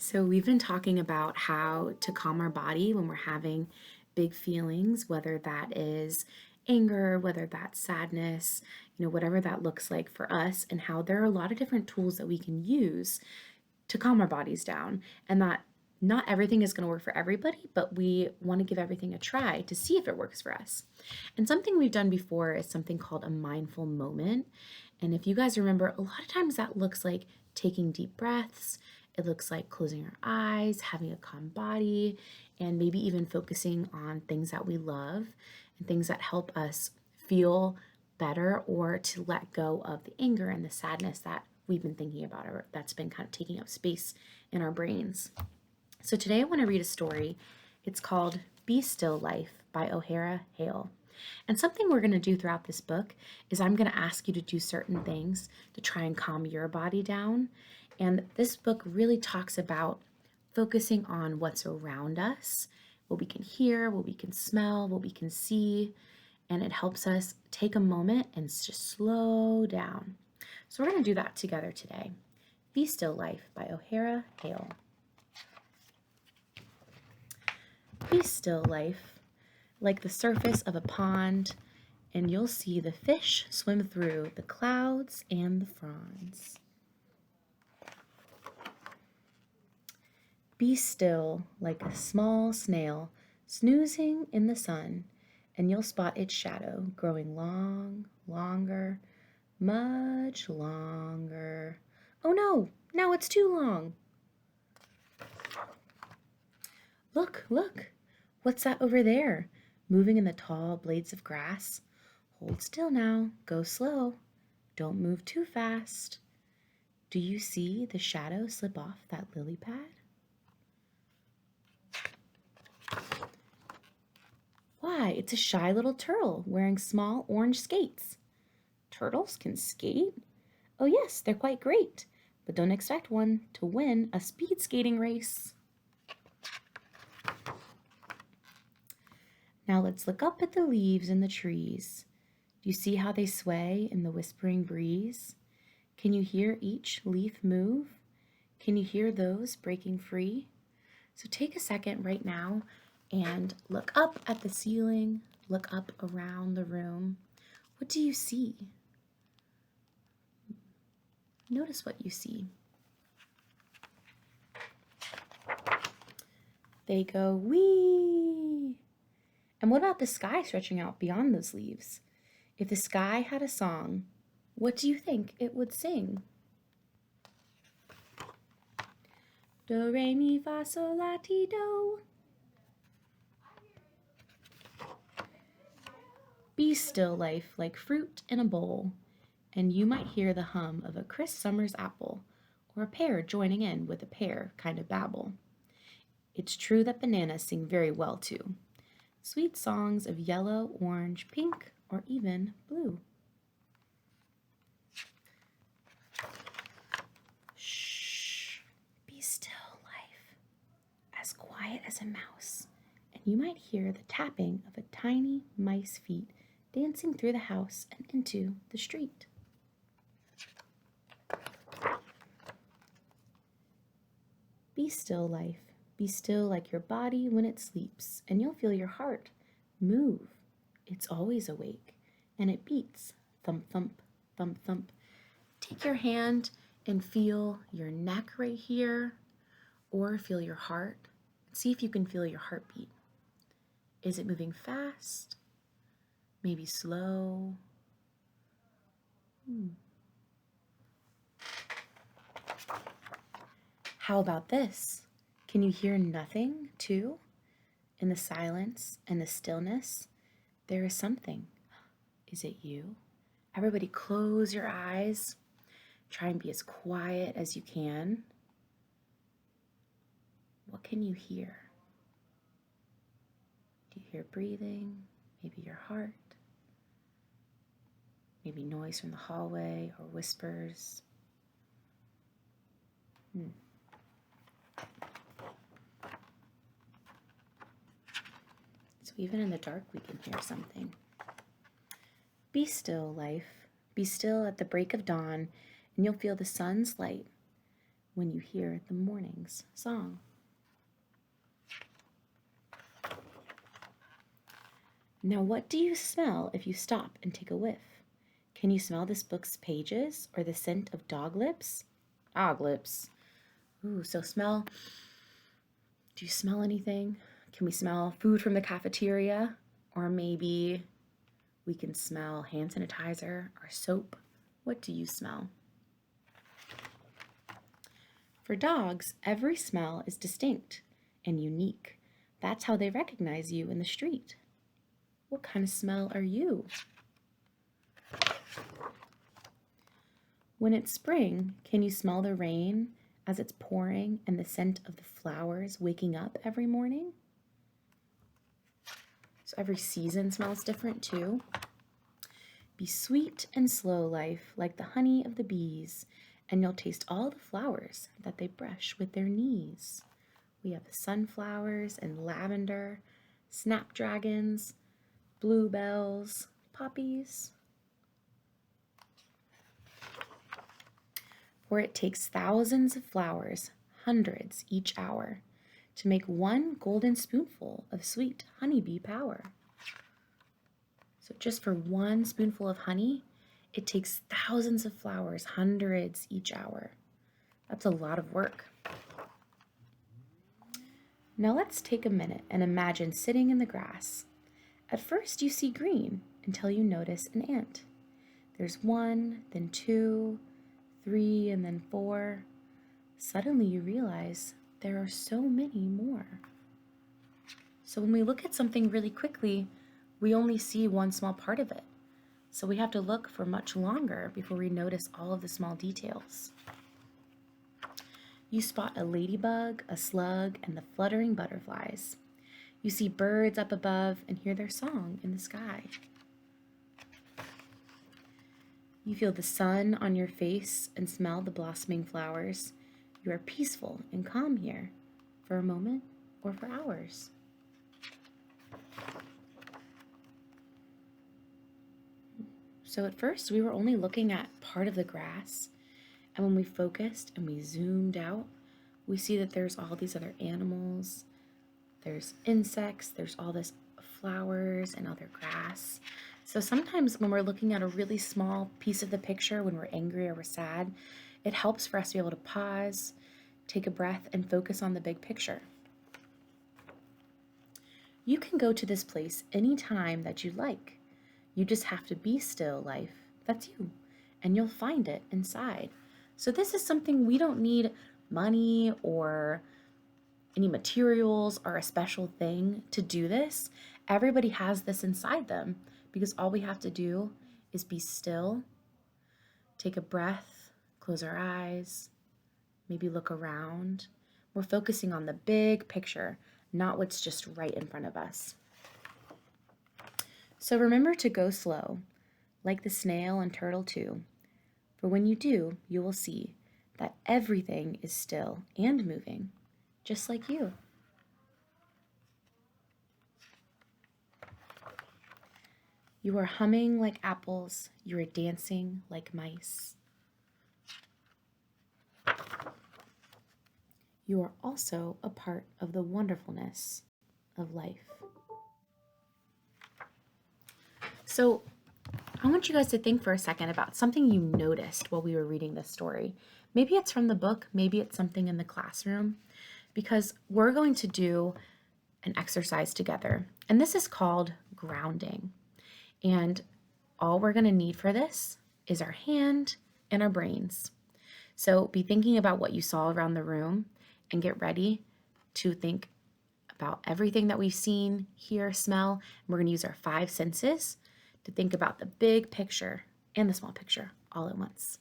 So, we've been talking about how to calm our body when we're having big feelings, whether that is anger, whether that's sadness, whatever that looks like for us, and how there are a lot of different tools that we can use to calm our bodies down. And that not everything is going to work for everybody, but we want to give everything a try to see if it works for us. And something we've done before is something called a mindful moment. And if you guys remember, a lot of times that looks like taking deep breaths. It looks like closing our eyes, having a calm body, and maybe even focusing on things that we love and things that help us feel better or to let go of the anger and the sadness that we've been thinking about or that's been kind of taking up space in our brains. So today I want to read a story. It's called Be Still Life by OHara Hale. And something we're going to do throughout this book is I'm going to ask you to do certain things to try and calm your body down. And this book really talks about focusing on what's around us, what we can hear, what we can smell, what we can see, and it helps us take a moment and just slow down. So we're going to do that together today. Be Still Life by OHara Hale. Be still, life, like the surface of a pond, and you'll see the fish swim through the clouds and the fronds. Be still like a small snail snoozing in the sun, and you'll spot its shadow growing long, longer, much longer. Oh no, now it's too long. Look, look, what's that over there, moving in the tall blades of grass? Hold still now, go slow, don't move too fast. Do you see the shadow slip off that lily pad? Why, it's a shy little turtle wearing small orange skates. Turtles can skate? Oh yes, they're quite great, but don't expect one to win a speed skating race. Now let's look up at the leaves in the trees. Do you see how they sway in the whispering breeze? Can you hear each leaf move? Can you hear those breaking free? So take a second right now and look up at the ceiling, look up around the room. What do you see? Notice what you see. They go wee. And what about the sky stretching out beyond those leaves? If the sky had a song, what do you think it would sing? Do, re, mi, fa, sol, la, ti, do. Be still, life, like fruit in a bowl, and you might hear the hum of a crisp summer's apple, or a pear joining in with a pear kind of babble. It's true that bananas sing very well too. Sweet songs of yellow, orange, pink, or even blue. Shh, be still, life, as quiet as a mouse, and you might hear the tapping of a tiny mice feet dancing through the house and into the street. Be still, life. Be still like your body when it sleeps, and you'll feel your heart move. It's always awake, and it beats thump, thump, thump, thump. Take your hand and feel your neck right here, or feel your heart. See if you can feel your heartbeat. Is it moving fast? Maybe slow? How about this? Can you hear nothing, too? In the silence and the stillness, there is something. Is it you? Everybody close your eyes. Try and be as quiet as you can. What can you hear? Do you hear breathing? Maybe your heart? Maybe noise from the hallway or whispers? So even in the dark, we can hear something. Be still, life. Be still at the break of dawn, and you'll feel the sun's light when you hear the morning's song. Now, what do you smell if you stop and take a whiff? Can you smell this book's pages or the scent of dog lips? Dog lips. Ooh, so smell. Do you smell anything? Can we smell food from the cafeteria? Or maybe we can smell hand sanitizer or soap. What do you smell? For dogs, every smell is distinct and unique. That's how they recognize you in the street. What kind of smell are you? When it's spring, can you smell the rain as it's pouring and the scent of the flowers waking up every morning? So every season smells different too. Be sweet and slow, life, like the honey of the bees, and you'll taste all the flowers that they brush with their knees. We have sunflowers and lavender, snapdragons, bluebells, poppies. For it takes thousands of flowers, hundreds each hour, to make one golden spoonful of sweet honeybee power. So just for one spoonful of honey, it takes thousands of flowers, hundreds each hour. That's a lot of work. Now let's take a minute and imagine sitting in the grass. At first you see green until you notice an ant. There's 1, then 2, 3, and then 4. Suddenly you realize there are so many more. So when we look at something really quickly, we only see one small part of it. So we have to look for much longer before we notice all of the small details. You spot a ladybug, a slug, and the fluttering butterflies. You see birds up above and hear their song in the sky. You feel the sun on your face and smell the blossoming flowers. You are peaceful and calm here for a moment or for hours. So at first we were only looking at part of the grass, and when we focused and we zoomed out, we see that there's all these other animals, there's insects, there's all this flowers and other grass. So sometimes when we're looking at a really small piece of the picture, when we're angry or we're sad, it helps for us to be able to pause, take a breath, and focus on the big picture. You can go to this place anytime that you like. You just have to be still, life. That's you. And you'll find it inside. So this is something we don't need money or any materials or a special thing to do this. Everybody has this inside them because all we have to do is be still, take a breath, close our eyes, maybe look around. We're focusing on the big picture, not what's just right in front of us. So remember to go slow, like the snail and turtle too. For when you do, you will see that everything is still and moving, just like you. You are humming like apples. You are dancing like mice. You are also a part of the wonderfulness of life. So I want you guys to think for a second about something you noticed while we were reading this story. Maybe it's from the book, maybe it's something in the classroom, because we're going to do an exercise together. And this is called grounding. And all we're going to need for this is our hand and our brains. So be thinking about what you saw around the room and get ready to think about everything that we've seen, hear, smell. And we're going to use our 5 senses to think about the big picture and the small picture all at once.